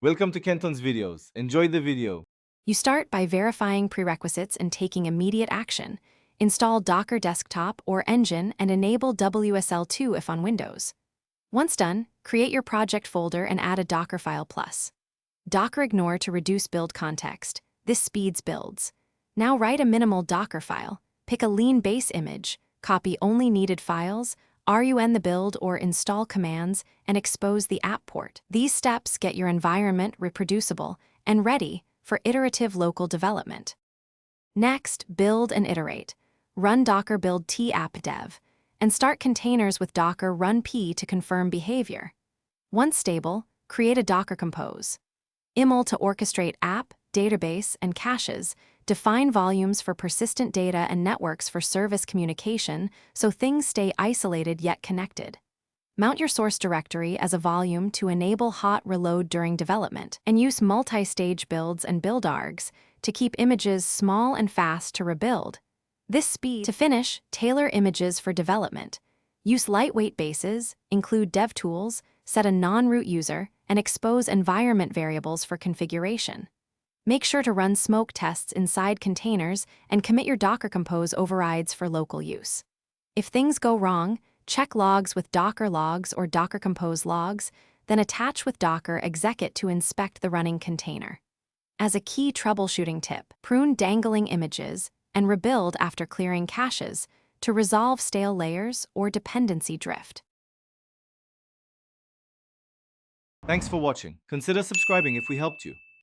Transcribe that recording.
Welcome to Kenton's videos. Enjoy the video. You start by verifying prerequisites and taking immediate action. Install Docker Desktop or Engine and enable WSL2 if on Windows. Once done, create your project folder and add a Dockerfile plus. Docker ignore to reduce build context. This speeds builds. Now write a minimal Docker file. Pick a lean base image, copy only needed files, run the build or install commands, and expose the app port. These steps get your environment reproducible and ready for iterative local development. Next, build and iterate. Run Docker build t-app dev, and start containers with Docker run p to confirm behavior. Once stable, create a Docker compose. YAML to orchestrate app, database, and caches. Define volumes for persistent data and networks for service communication so things stay isolated yet connected. Mount your source directory as a volume to enable hot reload during development, and use multi-stage builds and build args to keep images small and fast to rebuild. This speed to finish, tailor images for development. Use lightweight bases, include dev tools, set a non-root user, and expose environment variables for configuration. Make sure to run smoke tests inside containers and commit your Docker Compose overrides for local use. If things go wrong, check logs with Docker logs or Docker Compose logs, then attach with Docker execut to inspect the running container. As a key troubleshooting tip, prune dangling images and rebuild after clearing caches to resolve stale layers or dependency drift. Thanks for watching. Consider subscribing if we helped you.